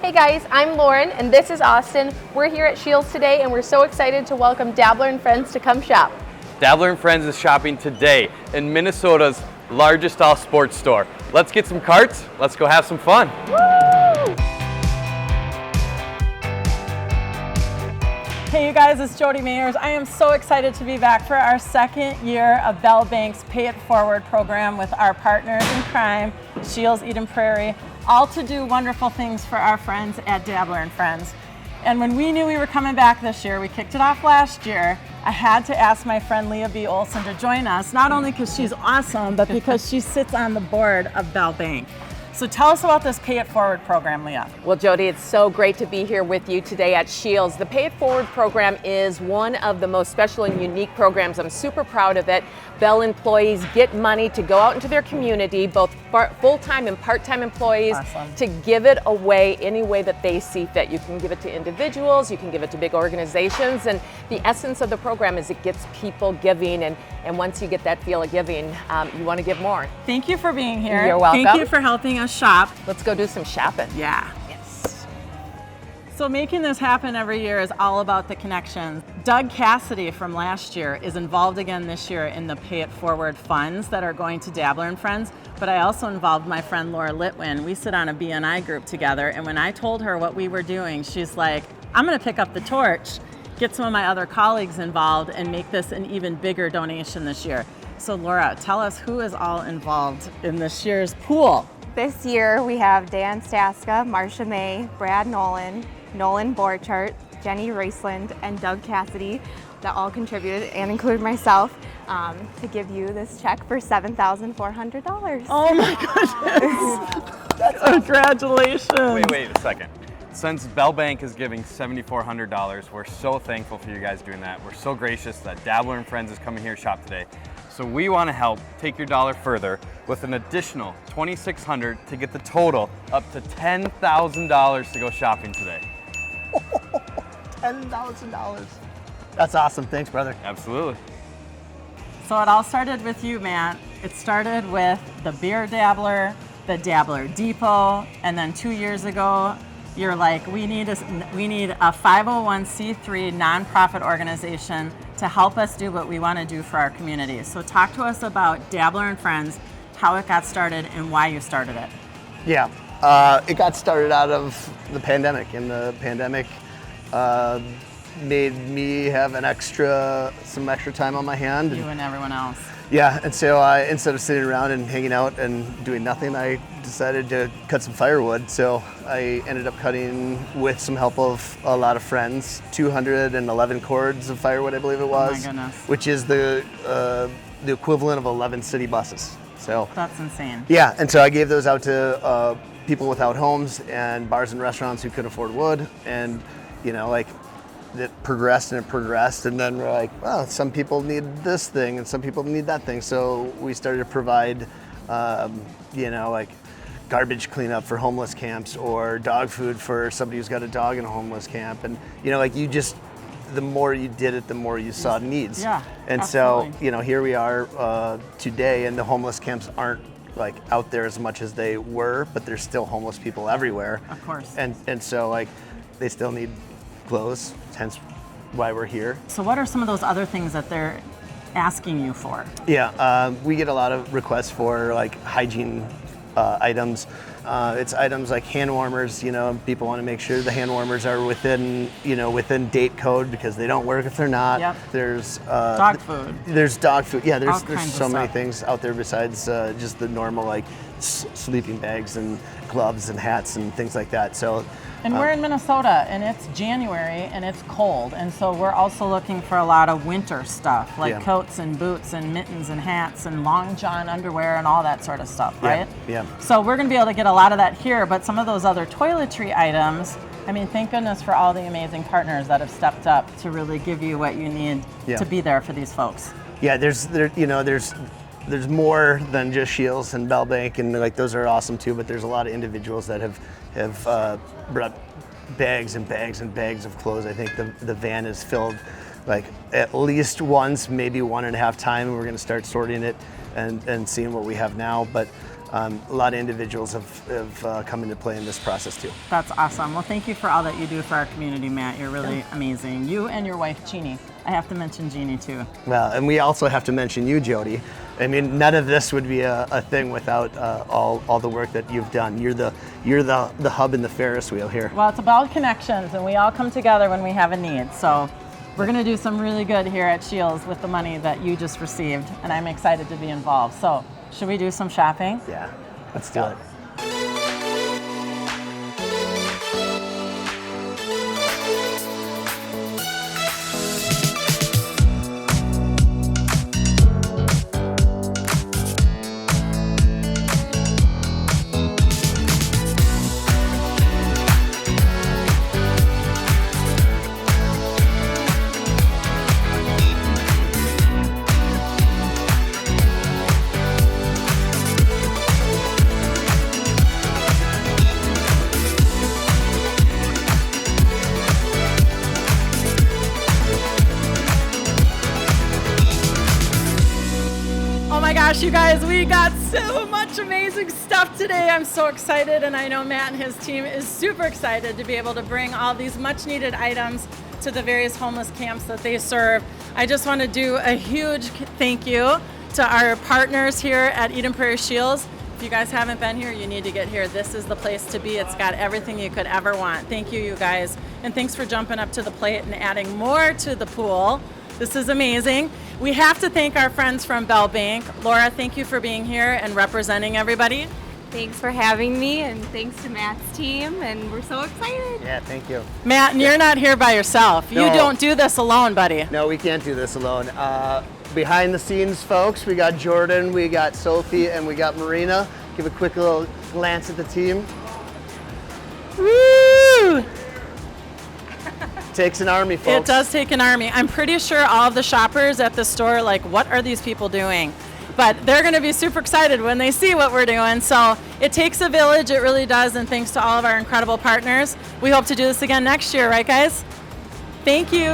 Hey guys, I'm Lauren and this is Austin. We're here at Scheels today and we're so excited to welcome Dabbler Friends to come shop. Dabbler Friends is shopping today in Minnesota's largest all sports store. Let's get some carts, let's go have some fun. Woo! Hey you guys, it's Jody Mayers. I am so excited to be back for our second year of Bell Bank's Pay It Forward program with our partners in crime, Scheels, Eden Prairie, all to do wonderful things for our friends at Dabbler Friends. And when we knew we were coming back this year, we kicked it off last year, I had to ask my friend Leah B. Olson to join us, not only because she's awesome, but because she sits on the board of Bell Bank. So tell us about this Pay It Forward program, Leah. Well, Jody, it's so great to be here with you today at Scheels. The Pay It Forward program is one of the most special and unique programs. I'm super proud of it. Bell employees get money to go out into their community, both full-time and part-time employees, Awesome. to give it away any way that they see fit. You can give it to individuals, you can give it to big organizations, and the essence of the program is it gets people giving, and once you get that feel of giving, you want to give more. Thank you for being here. You're welcome. Thank you for helping us shop. Let's go do some shopping. Yeah. Yes. So making this happen every year is all about the connections. Doug Cassidy from last year is involved again this year in the Pay It Forward funds that are going to Dabbler Friends, but I also involved my friend Laura Litwin. We sit on a BNI group together, and when I told her what we were doing, she's like, I'm gonna pick up the torch, get some of my other colleagues involved, and make this an even bigger donation this year. So Laura, tell us who is all involved in this year's pool. This year we have Dan Staska, Marsha May, Brad Nolan, Nolan Borchardt, Jenny Raceland, and Doug Cassidy that all contributed, and included myself, to give you this check for $7,400. Oh my goodness! Congratulations! Wait a second. Since Bell Bank is giving $7,400, we're so thankful for you guys doing that. We're so gracious that Dabbler Friends is coming here to shop today. So we want to help take your dollar further with an additional $2,600 to get the total up to $10,000 to go shopping today. $10,000. That's awesome. Thanks, brother. Absolutely. So it all started with you, Matt. It started with the Beer Dabbler, the Dabbler Depot, and then 2 years ago, you're like, we need a 501c3 nonprofit organization to help us do what we want to do for our community. So talk to us about Dabbler Friends, how it got started, and why you started it. Yeah, it got started out of the pandemic, and the pandemic made me have some extra time on my hand. You and everyone else. Yeah, and so instead of sitting around and hanging out and doing nothing, I decided to cut some firewood. So I ended up cutting, with some help of a lot of friends, 211 cords of firewood, I believe it was. Oh my goodness. Which is the equivalent of 11 city buses. So That's insane. yeah, and so I gave those out to people without homes and bars and restaurants who could afford wood, and it progressed, and then we're like, well, some people need this thing and some people need that thing. So we started to provide, garbage cleanup for homeless camps, or dog food for somebody who's got a dog in a homeless camp. And, the more you did it, the more you saw needs. Yeah, and absolutely. so, here we are today, and the homeless camps aren't out there as much as they were, but there's still homeless people everywhere. Of course. And so they still need clothes, hence why we're here. So what are some of those other things that they're asking you for? Yeah, we get a lot of requests for hygiene items. It's items like hand warmers. People want to make sure the hand warmers are within date code, because they don't work if they're not. Yep. There's Dog food. There's dog food. Yeah, there's kinds of so many stuff. things out there besides just the normal sleeping bags and gloves and hats and things like that. So. And we're in Minnesota, and it's January, and it's cold, and so we're also looking for a lot of winter stuff, like Yeah. coats and boots and mittens and hats and long john underwear and all that sort of stuff, right? Yeah. So we're going to be able to get a lot of that here, but some of those other toiletry items, thank goodness for all the amazing partners that have stepped up to really give you what you need Yeah. to be there for these folks. Yeah, there's more than just Scheels and Bell Bank, and those are awesome too. But there's a lot of individuals that have brought bags and bags and bags of clothes. I think the van is filled at least once, maybe 1.5 times. We're going to start sorting it and seeing what we have now. But a lot of individuals have come into play in this process too. That's awesome. Well, thank you for all that you do for our community, Matt. You're really amazing. You and your wife, Jeannie. I have to mention Jeannie too. Well, and we also have to mention you, Jody. I mean, none of this would be a thing without all the work that you've done. You're the hub in the Ferris wheel here. Well, it's about connections, and we all come together when we have a need. So we're going to do some really good here at Scheels with the money that you just received, and I'm excited to be involved. So should we do some shopping? Yeah, let's do it. Gosh, you guys, we got so much amazing stuff today. I'm so excited, and I know Matt and his team is super excited to be able to bring all these much needed items to the various homeless camps that they serve. I just want to do a huge thank you to our partners here at Eden Prairie Scheels. If you guys haven't been here, you need to get here. This is the place to be. It's got everything you could ever want. Thank you, you guys. And thanks for jumping up to the plate and adding more to the pool. This is amazing. We have to thank our friends from Bell Bank. Laura, thank you for being here and representing everybody. Thanks for having me, and thanks to Matt's team, and we're so excited. Yeah, thank you. Matt, and you're not here by yourself. No. You don't do this alone, buddy. No, we can't do this alone. Behind the scenes, folks, we got Jordan, we got Sophie, and we got Marina. Give a quick little glance at the team. Woo! Takes an army, folks. It does take an army. I'm pretty sure all of the shoppers at the store are like, what are these people doing? But they're going to be super excited when they see what we're doing. So it takes a village, it really does, and thanks to all of our incredible partners. We hope to do this again next year, right guys? Thank you.